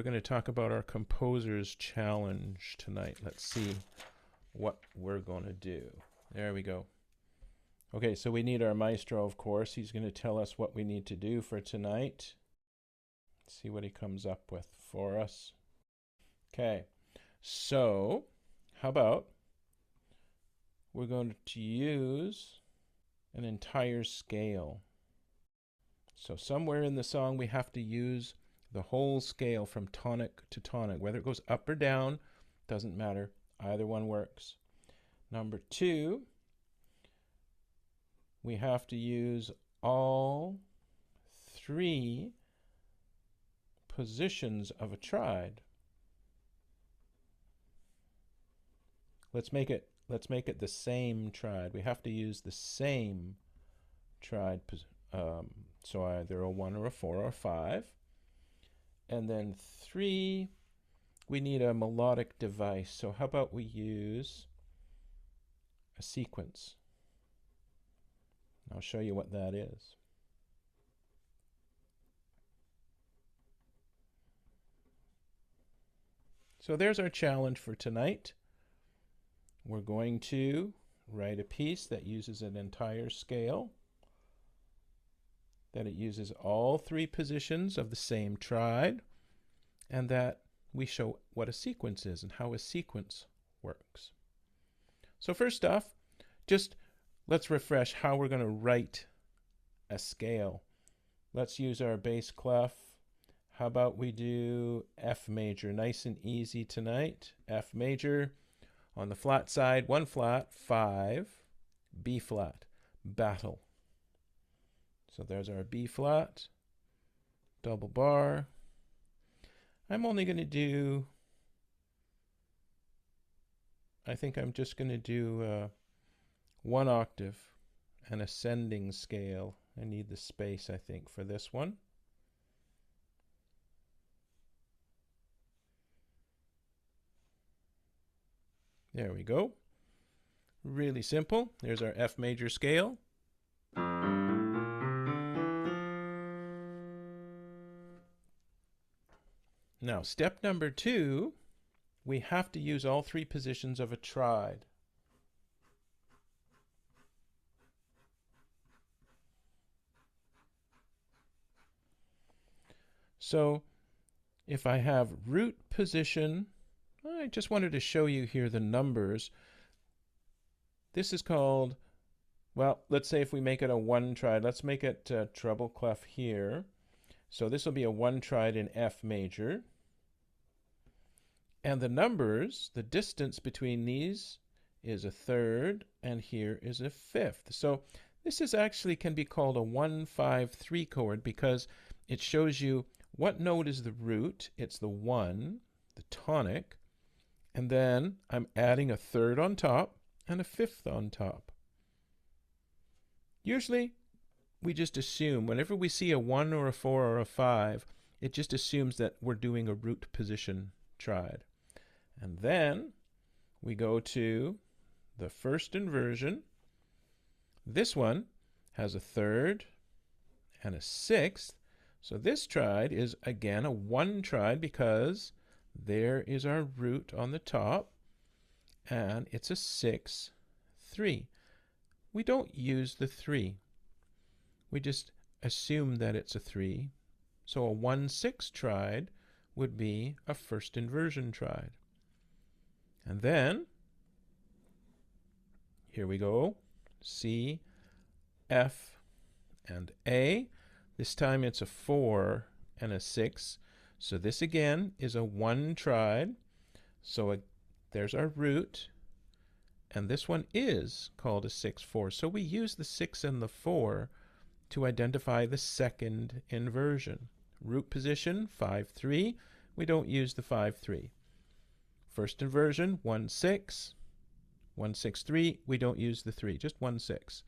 We're going to talk about our composer's challenge tonight. Let's see what we're going to do. There we go. Okay, so we need our maestro, of course. He's going to tell us what we need to do for tonight. Let's see what he comes up with for us. Okay, so how about we're going to use an entire scale. So somewhere in the song we have to use the whole scale from tonic to tonic. Whether it goes up or down, doesn't matter. Either one works. Number 2, we have to use all 3 positions of a triad. Let's make it the same triad. We have to use the same triad, so either a 1 or a 4 or a 5. And then 3, we need a melodic device. So how about we use a sequence? I'll show you what that is. So there's our challenge for tonight. We're going to write a piece that uses an entire scale, that it uses all 3 positions of the same triad, and that we show what a sequence is and how a sequence works. So first off, just let's refresh how we're going to write a scale. Let's use our bass clef. How about we do F major? Nice and easy tonight. F major. On the flat side, 1 flat, 5, B flat, battle. So there's our B flat, double bar. I'm only going to do, I think I'm just going to do 1 octave, an ascending scale. I need the space, I think, for this one. There we go. Really simple. There's our F major scale. Now, step number 2, we have to use all 3 positions of a triad. So, if I have root position, I just wanted to show you here the numbers. This is called, well, let's say if we make it a 1 triad, let's make it treble clef here. So this will be a 1 triad in F major. And the numbers, the distance between these is a 3rd, and here is a 5th. So this is actually can be called a 1-5-3 chord because it shows you what note is the root. It's the 1, the tonic, and then I'm adding a 3rd on top and a 5th on top. Usually we just assume whenever we see a 1 or a 4 or a 5, it just assumes that we're doing a root position triad. And then we go to the first inversion. This one has a 3rd and a 6th. So this triad is again a 1 triad because there is our root on the top, and it's a 6-3. We don't use the 3. We just assume that it's a 3. So a 1-6 triad would be a first inversion triad. And then, here we go, C, F, and A. This time it's a 4 and a 6. So this again is a 1 triad. So there's our root. And this one is called a 6-4. So we use the 6 and the 4 to identify the second inversion. Root position, 5-3. We don't use the 5-3. First inversion, 1-6. 1-6-3. We don't use the 3, just 1-6.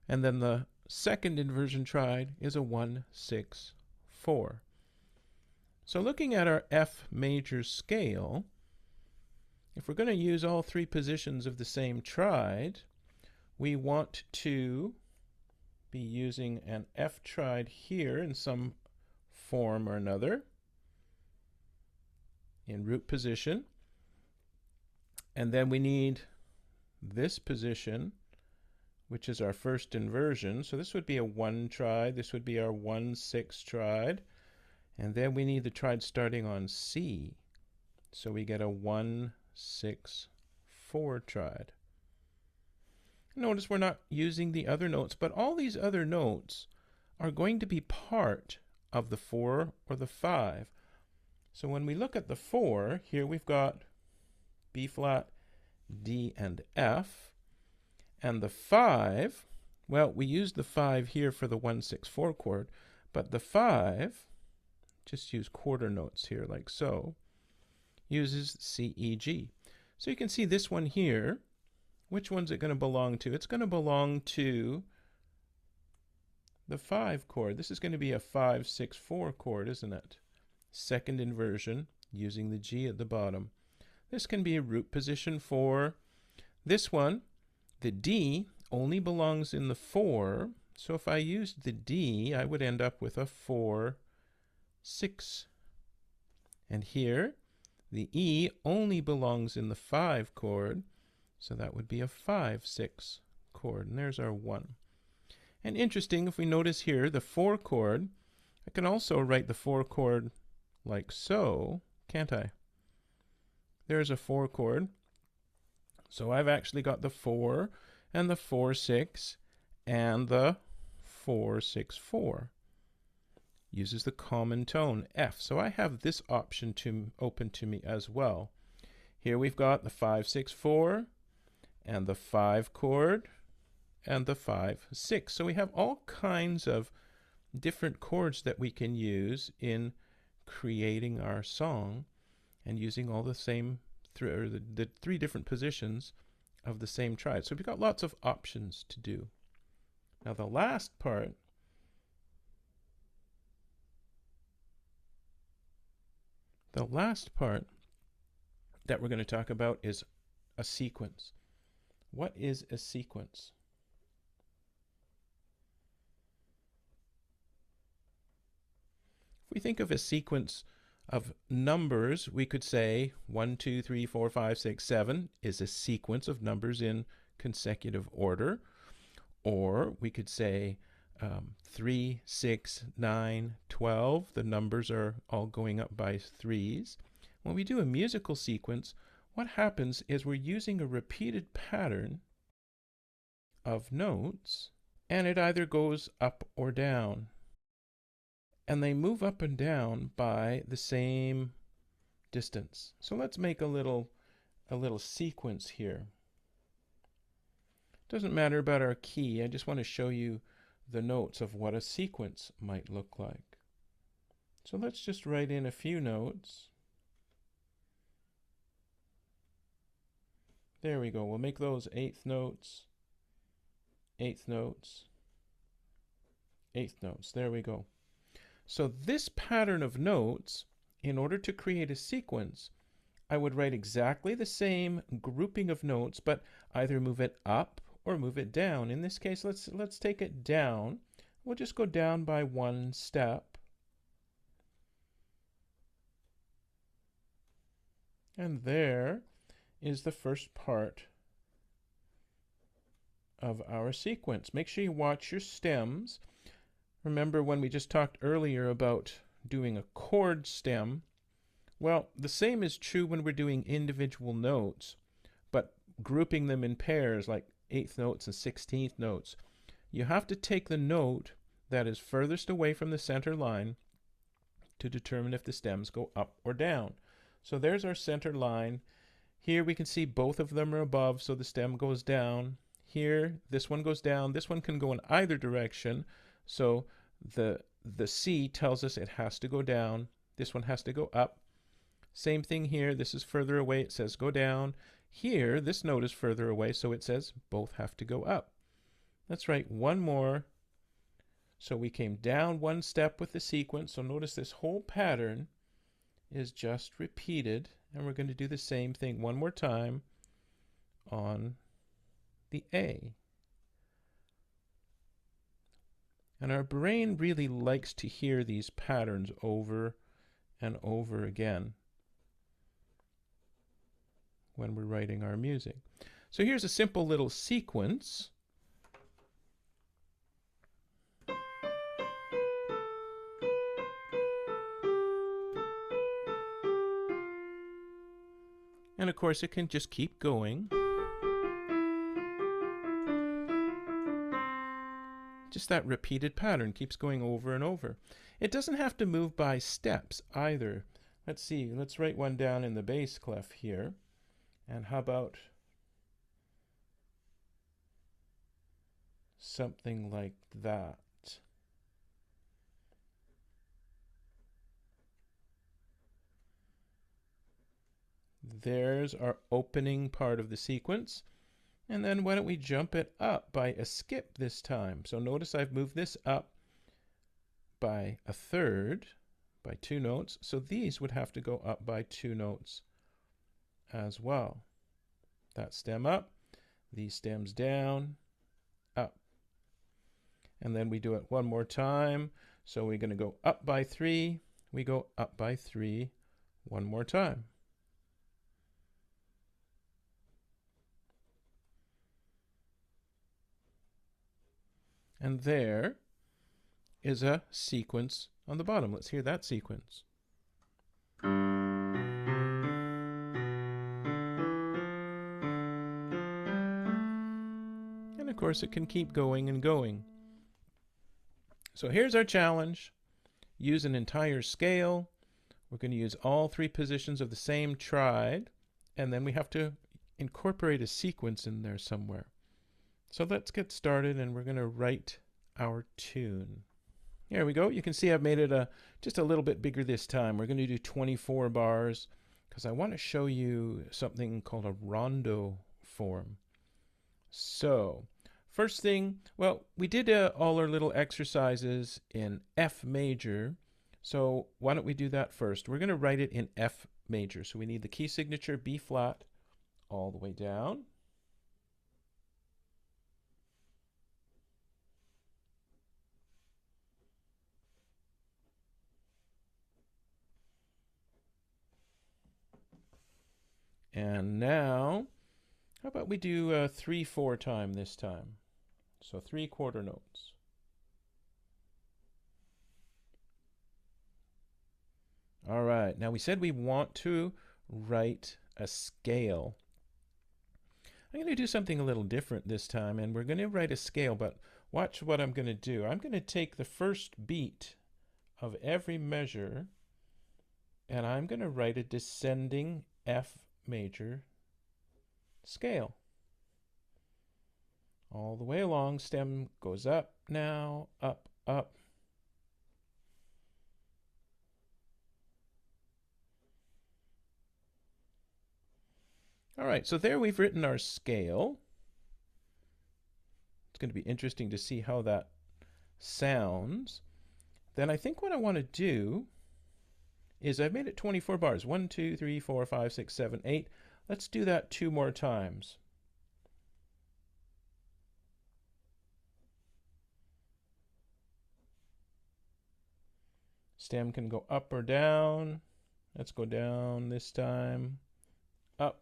And then the second inversion triad is a 1-6-4. So looking at our F major scale, if we're going to use all 3 positions of the same triad, we want to be using an F triad here in some form or another. in root position. And then we need this position, which is our first inversion. So this would be a 1 triad. This would be our 1-6 triad. And then we need the triad starting on C. So we get a 1-6-4 triad. Notice we're not using the other notes, but all these other notes are going to be part of the 4 or the 5. So when we look at the 4, here we've got B flat, D, and F. And the 5, well, we used the 5 here for the 1-6-4 chord, but the 5, just use quarter notes here like so, uses C, E, G. So you can see this one here, which one's it going to belong to? It's going to belong to the 5 chord. This is going to be a 5-6-4 chord, isn't it? Second inversion using the G at the bottom. This can be a root position for this one. The D only belongs in the 4, so if I used the D, I would end up with a 4-6. And here, the E only belongs in the 5 chord, so that would be a 5-6 chord, and there's our 1. And interesting, if we notice here, the 4 chord, I can also write the 4 chord like so, can't I? There's a 4 chord. So I've actually got the 4 and the 4-6 and the 4-6-4. Uses the common tone F. So I have this option open to me as well. Here we've got the 5-6-4 and the 5 chord and the 5-6. So we have all kinds of different chords that we can use in creating our song, and using all the same the 3 different positions of the same triad. So we've got lots of options to do. Now the last part that we're going to talk about is a sequence. What is a sequence? If we think of a sequence of numbers, we could say 1, 2, 3, 4, 5, 6, 7 is a sequence of numbers in consecutive order. Or we could say 3, 6, 9, 12. The numbers are all going up by 3s. When we do a musical sequence, what happens is we're using a repeated pattern of notes, and it either goes up or down. And they move up and down by the same distance. So let's make a little sequence here. Doesn't matter about our key. I just want to show you the notes of what a sequence might look like. So let's just write in a few notes. There we go. We'll make those 8th notes, 8th notes, 8th notes. There we go. So this pattern of notes, in order to create a sequence, I would write exactly the same grouping of notes, but either move it up or move it down. In this case, let's take it down. We'll just go down by 1 step. And there is the first part of our sequence. Make sure you watch your stems. Remember when we just talked earlier about doing a chord stem? Well, the same is true when we're doing individual notes, but grouping them in pairs like 8th notes and 16th notes. You have to take the note that is furthest away from the center line to determine if the stems go up or down. So there's our center line. Here we can see both of them are above, so the stem goes down. Here, this one goes down. This one can go in either direction. So the C tells us it has to go down. This one has to go up. Same thing here. This is further away. It says go down. Here, this note is further away, so it says both have to go up. Let's write one more. So we came down 1 step with the sequence. So notice this whole pattern is just repeated. And we're going to do the same thing one more time on the A. And our brain really likes to hear these patterns over and over again. when we're writing our music. So here's a simple little sequence. And of course it can just keep going. Just that repeated pattern keeps going over and over. It doesn't have to move by steps either. Let's see, let's write one down in the bass clef here. And how about something like that? There's our opening part of the sequence. And then why don't we jump it up by a skip this time? So notice I've moved this up by a third, by 2 notes. So these would have to go up by 2 notes as well. That stem up, these stems down, up. And then we do it one more time. So we're going to go up by 3. We go up by 3 one more time. And there is a sequence on the bottom. Let's hear that sequence. And of course it can keep going and going. So here's our challenge. Use an entire scale. We're going to use all 3 positions of the same triad, and then we have to incorporate a sequence in there somewhere. So let's get started, and we're going to write our tune. Here we go. You can see I've made it just a little bit bigger this time. We're going to do 24 bars because I want to show you something called a rondo form. So first thing, well, we did all our little exercises in F major. So why don't we do that first? We're going to write it in F major. So we need the key signature B flat all the way down. And now, how about we do 3/4 time this time? So 3/4 notes. All right, now we said we want to write a scale. I'm going to do something a little different this time, and we're going to write a scale, but watch what I'm going to do. I'm going to take the first beat of every measure, and I'm going to write a descending F major scale. All the way along, stem goes up now, up, up. All right, so there we've written our scale. It's going to be interesting to see how that sounds. Then I think what I want to do is I've made it 24 bars. 1, 2, 3, 4, 5, 6, 7, 8. Let's do that 2 more times. Stem can go up or down. Let's go down this time. Up.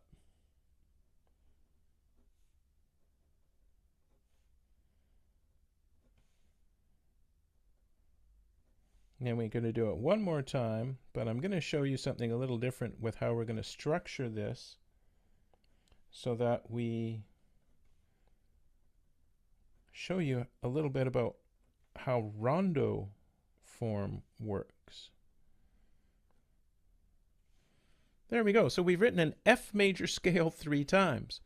And we're going to do it one more time, but I'm going to show you something a little different with how we're going to structure this so that we show you a little bit about how rondo form works. There we go. So we've written an F major scale 3 times.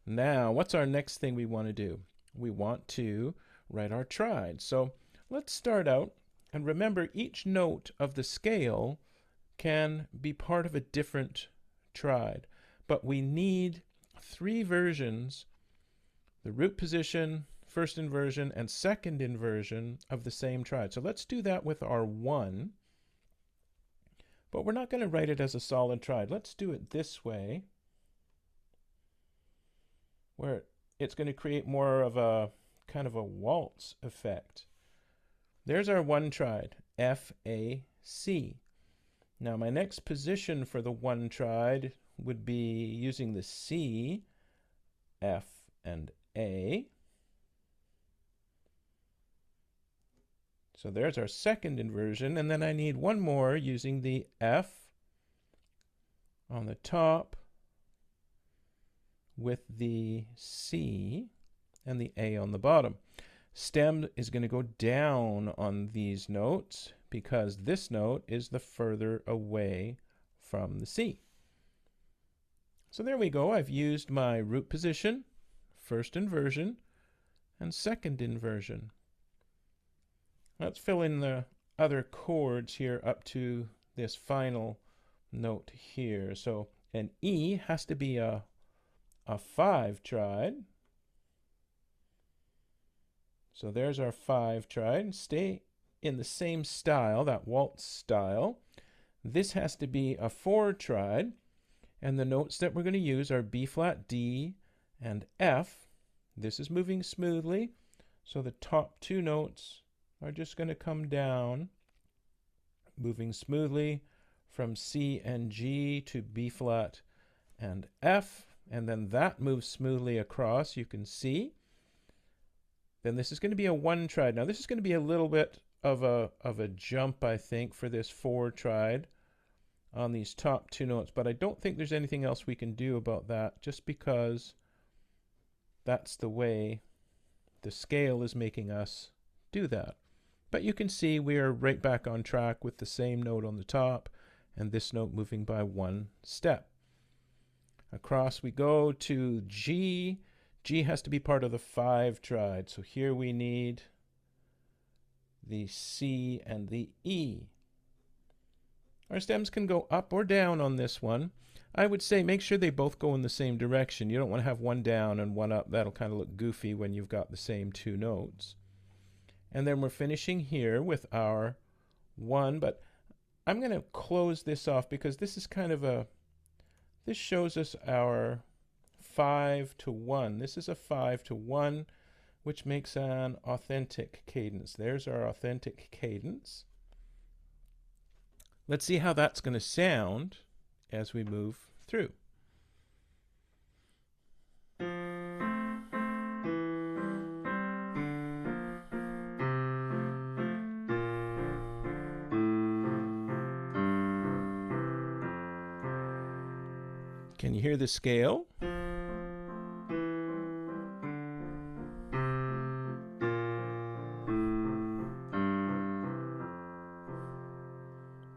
Now, what's our next thing we want to do? We want to write our triad. So let's start out. And remember, each note of the scale can be part of a different triad. But we need 3 versions, the root position, first inversion, and second inversion of the same triad. So let's do that with our 1. But we're not going to write it as a solid triad. Let's do it this way, where it's going to create more of a kind of a waltz effect. There's our 1 triad, F, A, C. Now my next position for the one triad would be using the C, F, and A. So there's our second inversion, and then I need one more using the F on the top with the C and the A on the bottom. Stem is going to go down on these notes because this note is the further away from the C. So there we go. I've used my root position, first inversion, and second inversion. Let's fill in the other chords here up to this final note here. So an E has to be a 5 triad. So there's our 5 triad. Stay in the same style, that waltz style. This has to be a 4 triad. And the notes that we're going to use are B flat, D, and F. This is moving smoothly. So the top 2 notes are just going to come down, moving smoothly from C and G to B flat and F, and then that moves smoothly across, you can see. Then this is going to be a 1 triad. Now this is going to be a little bit of a jump, I think, for this 4 triad on these top 2 notes, but I don't think there's anything else we can do about that, just because that's the way the scale is making us do that. But you can see we are right back on track with the same note on the top and this note moving by 1 step. Across we go to G. G has to be part of the 5 triad. So here we need the C and the E. Our stems can go up or down on this one. I would say make sure they both go in the same direction. You don't want to have one down and one up. That'll kind of look goofy when you've got the same 2 notes. And then we're finishing here with our 1, but I'm going to close this off because this is kind of this shows us our 5 to 1. This is a 5 to 1, which makes an authentic cadence. There's our authentic cadence. Let's see how that's going to sound as we move through. Can you hear the scale?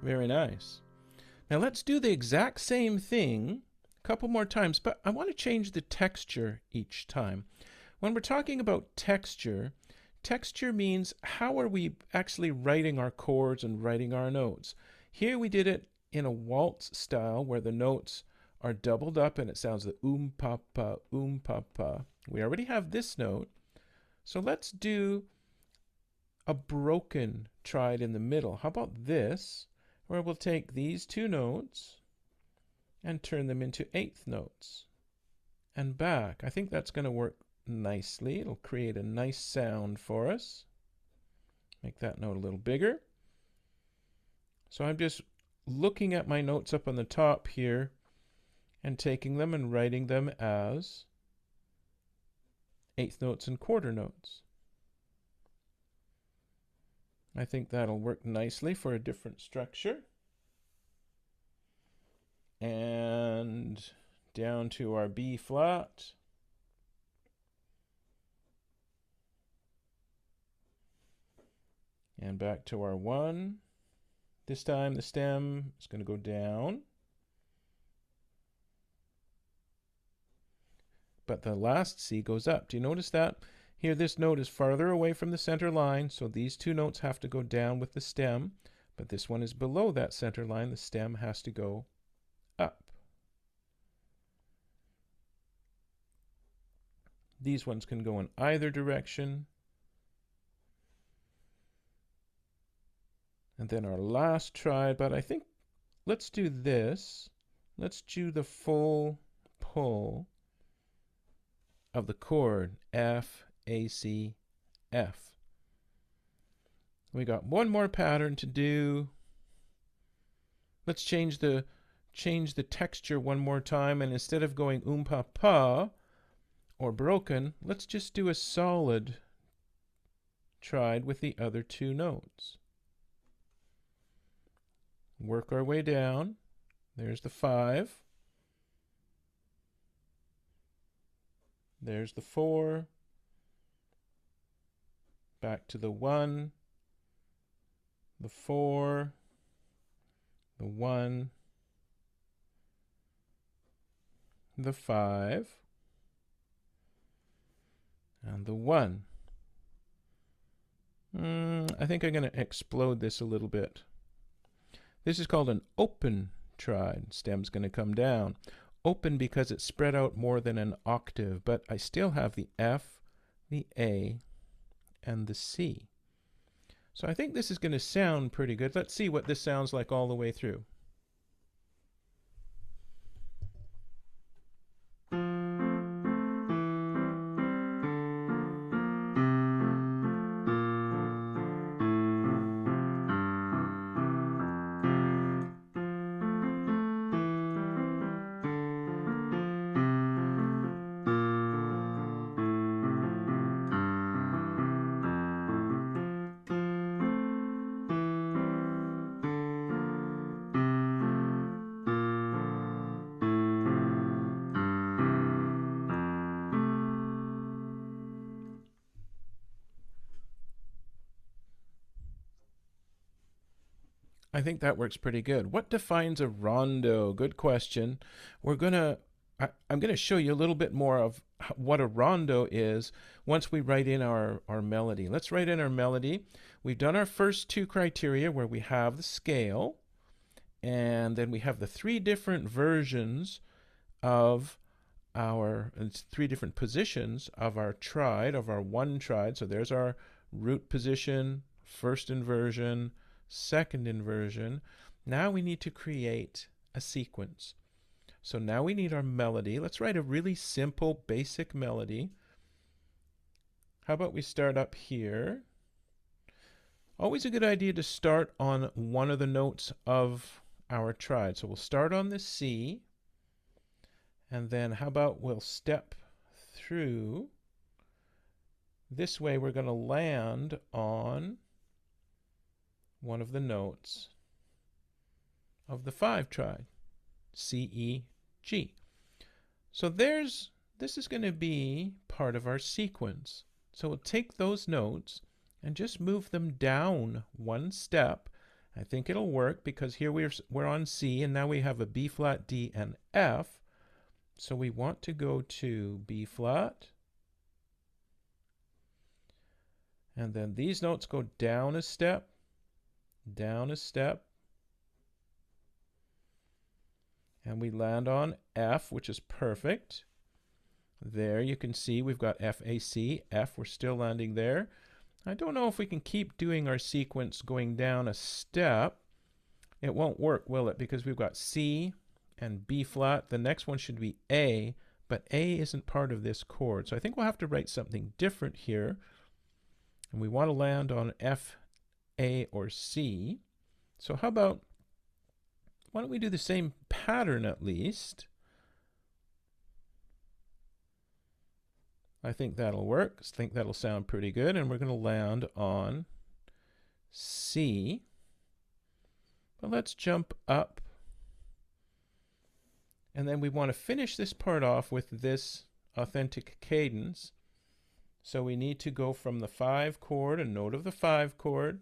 Very nice. Now let's do the exact same thing a couple more times, but I want to change the texture each time. When we're talking about texture, texture means how are we actually writing our chords and writing our notes. Here we did it in a waltz style where the notes are doubled up and it sounds the pa pa. We already have this note, so let's do a broken triad in the middle. How about this, where we'll take these 2 notes and turn them into 8th notes and back. I think that's going to work nicely. It'll create a nice sound for us. Make that note a little bigger. So I'm just looking at my notes up on the top here and taking them and writing them as 8th notes and quarter notes. I think that'll work nicely for a different structure. And down to our B flat. And back to our 1. This time the stem is going to go down. But the last C goes up. Do you notice that? Here this note is farther away from the center line, so these 2 notes have to go down with the stem. But this one is below that center line. The stem has to go up. These ones can go in either direction. And then our last triad, but I think let's do this. Let's do the full pull of the chord F, A, C, F. We got one more pattern to do. Let's change the texture one more time, and instead of going pa pa or broken, let's just do a solid triad with the other two notes. Work our way down. There's the 5. There's the 4. Back to the 1, the 4, the 1, the 5, and the 1. I think I'm going to explode this a little bit. This is called an open triad. Stem's going to come down. Open because it's spread out more than an octave, but I still have the F, the A, and the C. So I think this is going to sound pretty good. Let's see what this sounds like all the way through. I think that works pretty good. What defines a rondo? Good question. I'm going to show you a little bit more of what a rondo is once we write in our melody. Let's write in our melody. We've done our first two criteria where we have the scale, and then we have the 3 different versions of it's 3 different positions of our triad, of our one triad. So there's our root position, first inversion, second inversion. Now we need to create a sequence. So now we need our melody. Let's write a really simple, basic melody. How about we start up here? Always a good idea to start on one of the notes of our triad. So we'll start on the C, and then how about we'll step through. This way we're going to land on one of the notes of the 5 triad, C, E, G. So this is going to be part of our sequence. So we'll take those notes and just move them down one step. I think it'll work because here we're on C, and now we have a B flat, D, and F. So we want to go to B flat, and then these notes go down a step, down a step, and we land on F, which is perfect. There you can see we've got F, A, C, F. We're still landing there. I don't know if we can keep doing our sequence going down a step. It won't work, will it? Because we've got C and B flat. The next one should be A, but A isn't part of this chord. So I think we'll have to write something different here. And we want to land on F, A, or C. So how about, why don't we do the same pattern at least? I think that'll work. I think that'll sound pretty good. And we're going to land on C. But let's jump up. And then we want to finish this part off with this authentic cadence. So we need to go from the 5 chord, a note of the 5 chord,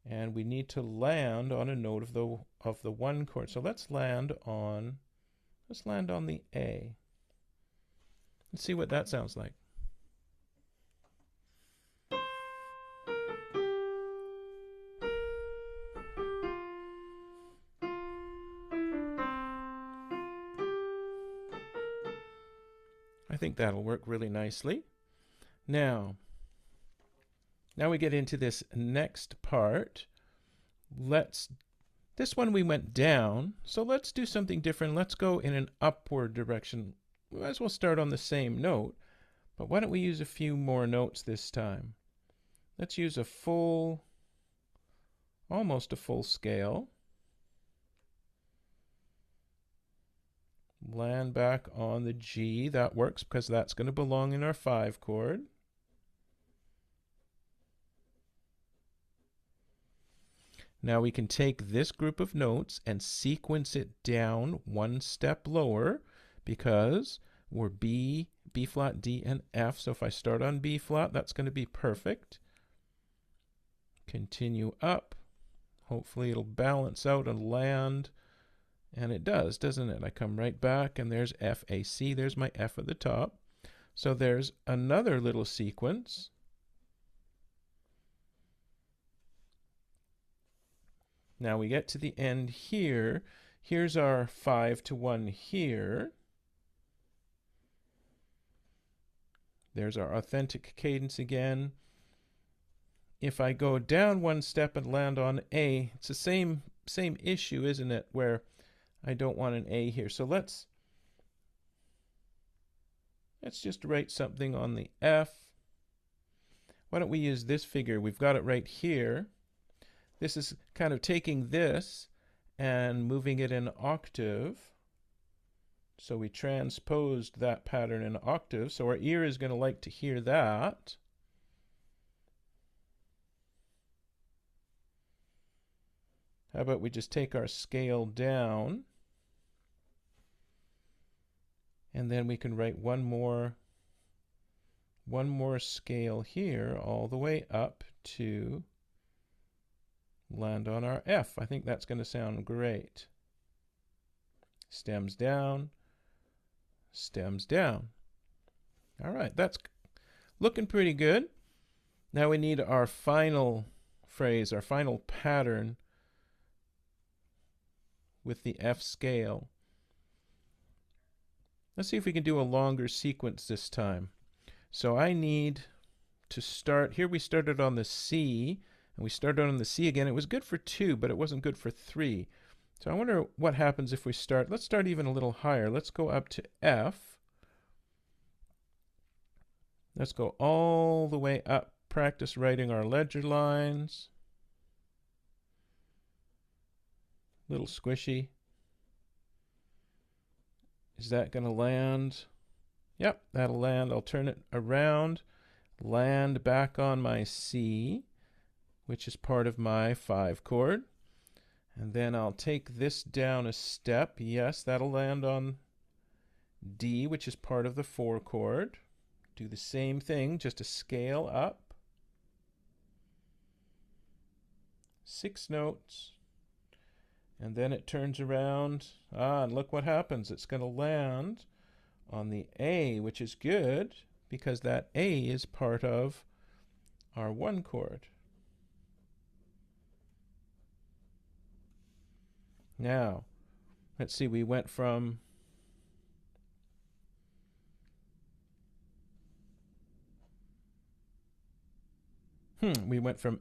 and we need to land on a note of the 1 chord. So let's land on the A. Let's see what that sounds like. I think that'll work really nicely. Now we get into this next part. This one we went down, so let's do something different. Let's go in an upward direction. We might as well start on the same note, but why don't we use a few more notes this time? Let's use almost a full scale. land back on the G. That works because that's going to belong in our 5 chord. Now we can take this group of notes and sequence it down one step lower because we're B, B flat, D, and F. So if I start on B flat, that's going to be perfect. Continue up. Hopefully it'll balance out and land. And it does, doesn't it? I come right back and there's F, A, C. There's my F at the top. So there's another little sequence. Now we get to the end here. Here's our 5 to 1 here. There's our authentic cadence again. If I go down one step and land on A, it's the same issue, isn't it? Where I don't want an A here. So let's just write something on the F. Why don't we use this figure? We've got it right here. This is kind of taking this and moving it in octave. So we transposed that pattern in octave. So our ear is going to like to hear that. How about we just take our scale down, and then we can write one more scale here all the way up to land on our F. I think that's going to sound great. Stems down, stems down. All right, that's looking pretty good. Now we need our final phrase, our final pattern with the F scale. Let's see if we can do a longer sequence this time. So I need to start, here we started on the C, and we started on the C again. It was good for 2, but it wasn't good for 3. So I wonder what happens if we start, let's start even a little higher. Let's go up to F. Let's go all the way up. Practice writing our ledger lines. Little squishy. Is that going to land? Yep, that'll land. I'll turn it around, land back on my C, which is part of my 5 chord. And then I'll take this down a step. Yes, that'll land on D, which is part of the 4 chord. Do the same thing, just a scale up. 6 notes. And then it turns around. And look what happens. It's going to land on the A, which is good because that A is part of our 1 chord. Now, let's see, we went from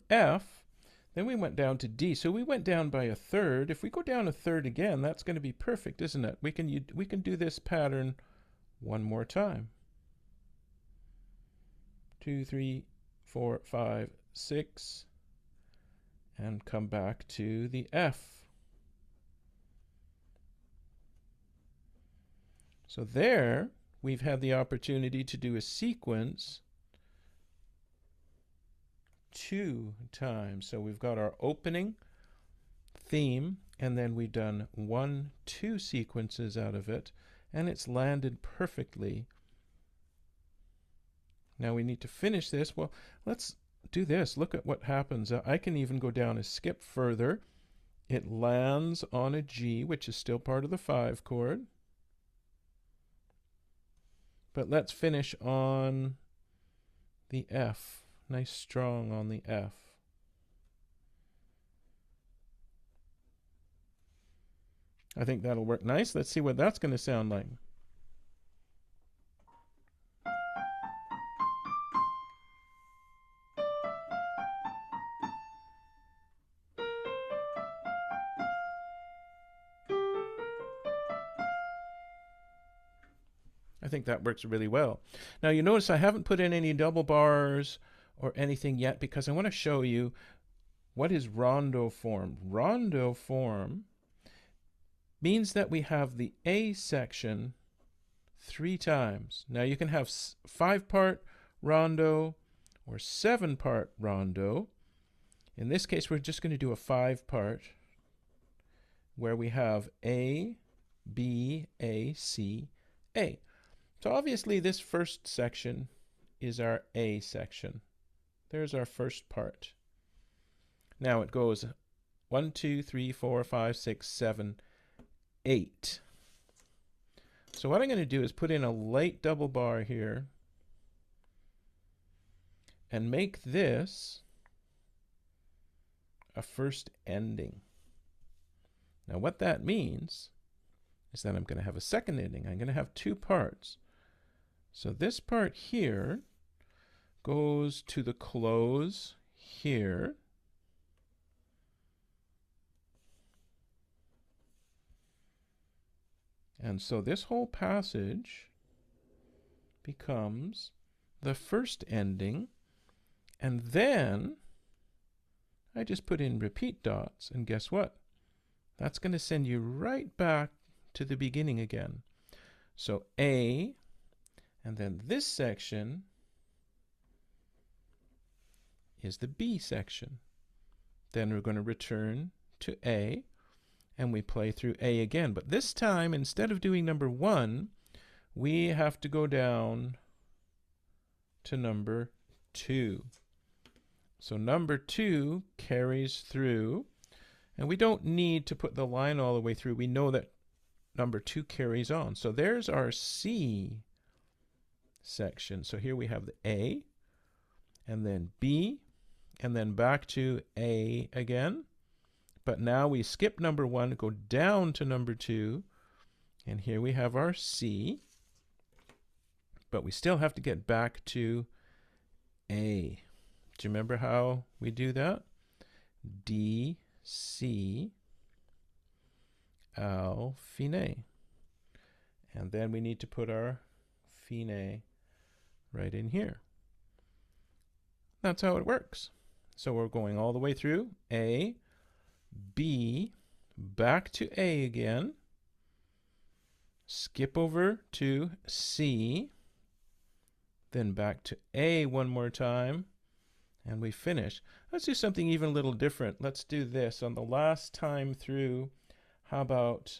F, then we went down to D. So we went down by a third. If we go down a third again, that's going to be perfect, isn't it? We can do this pattern one more time. 2, 3, 4, 5, 6, and come back to the F. So there, we've had the opportunity to do a sequence 2 times. So we've got our opening theme, and then we've done 1, 2 sequences out of it, and it's landed perfectly. Now we need to finish this. Well, let's do this. Look at what happens. I can even go down a skip further. It lands on a G, which is still part of the 5 chord. But let's finish on the F. Nice strong on the F. I think that'll work nice. Let's see what that's going to sound like. I think that works really well. Now you notice I haven't put in any double bars or anything yet because I want to show you what is rondo form. Rondo form means that we have the A section 3 times. Now you can have 5-part rondo or 7-part rondo. In this case, we're just going to do a 5-part where we have A, B, A, C, A. So obviously this first section is our A section. There's our first part. Now it goes 1, 2, 3, 4, 5, 6, 7, 8. So what I'm going to do is put in a light double bar here and make this a first ending. Now what that means is that I'm going to have a second ending. I'm going to have 2 parts. So this part here goes to the close here. And so this whole passage becomes the first ending, and then I just put in repeat dots, and guess what? That's going to send you right back to the beginning again. So A, and then this section is the B section. Then we're going to return to A, and we play through A again. But this time, instead of doing number 1, we have to go down to number 2. So number 2 carries through, and we don't need to put the line all the way through. We know that number 2 carries on. So there's our C section. So here we have the A, and then B, and then back to A again. But now we skip number 1, go down to number 2, and here we have our C. But we still have to get back to A. Do you remember how we do that? D, C, Al, Fine. And then we need to put our Fine right in here. That's how it works. So we're going all the way through A, B, back to A again, skip over to C, then back to A one more time, and we finish. Let's do something even a little different. Let's do this. On the last time through, how about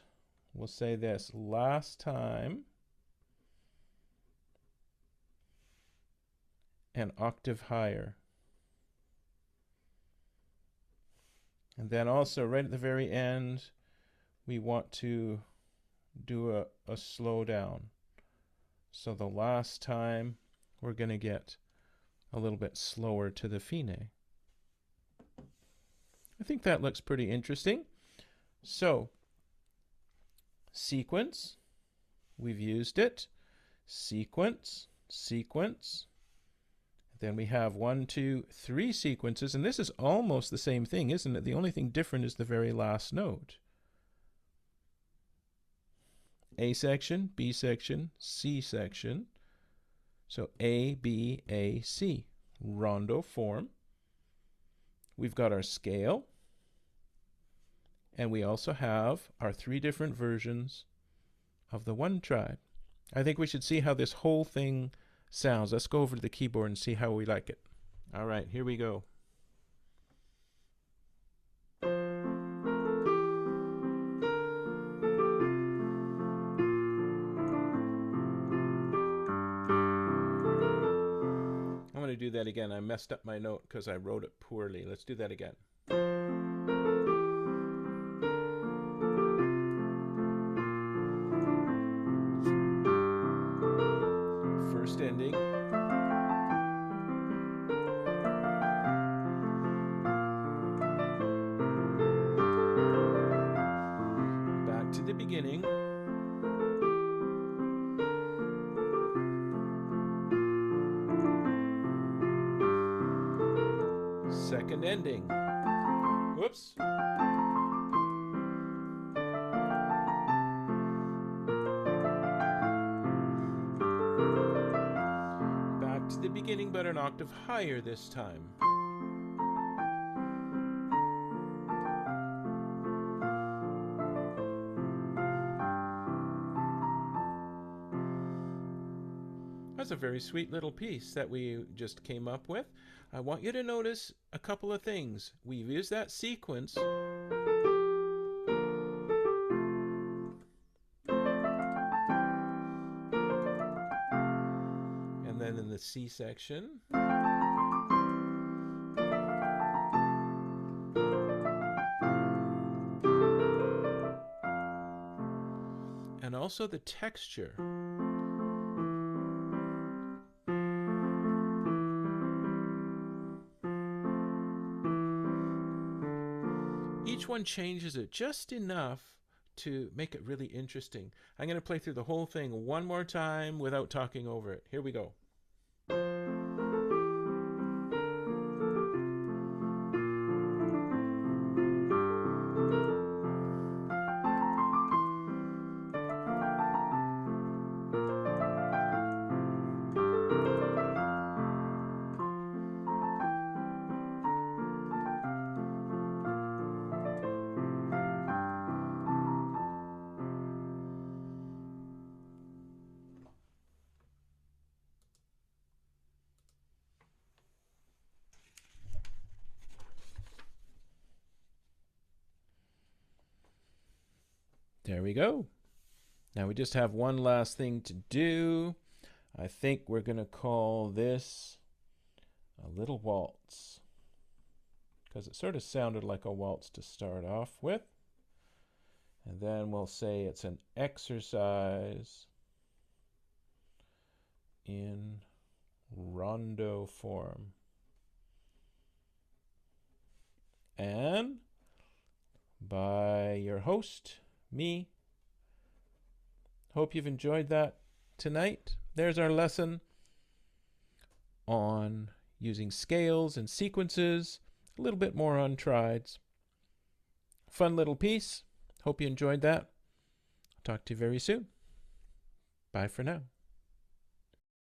we'll say this, last time an octave higher. And then also right at the very end, we want to do a slow down. So the last time we're going to get a little bit slower to the Fine. I think that looks pretty interesting. So sequence, we've used it. Sequence, sequence. Then we have 1, 2, 3 sequences, and this is almost the same thing, isn't it? The only thing different is the very last note. A section, B section, C section. So A, B, A, C, rondo form. We've got our scale, and we also have our 3 different versions of the one triad. I think we should see how this whole thing sounds. Let's go over to the keyboard and see how we like it. All right, here we go. I'm going to do that again. I messed up my note because I wrote it poorly. Let's do that again. First ending. Back to the beginning. Second ending. Whoops. Back to the beginning, but an octave higher this time. That's a very sweet little piece that we just came up with. I want you to notice a couple of things. We've used that sequence. And then in the C section. And also the texture. Each one changes it just enough to make it really interesting. I'm going to play through the whole thing one more time without talking over it. Here we go. There we go. Now we just have one last thing to do. I think we're going to call this a Little Waltz, because it sort of sounded like a waltz to start off with. And then we'll say it's an exercise in rondo form. And by your host, me. Hope you've enjoyed that tonight. There's our lesson on using scales and sequences, a little bit more on triads. Fun little piece. Hope you enjoyed that. I'll talk to you very soon. Bye for now.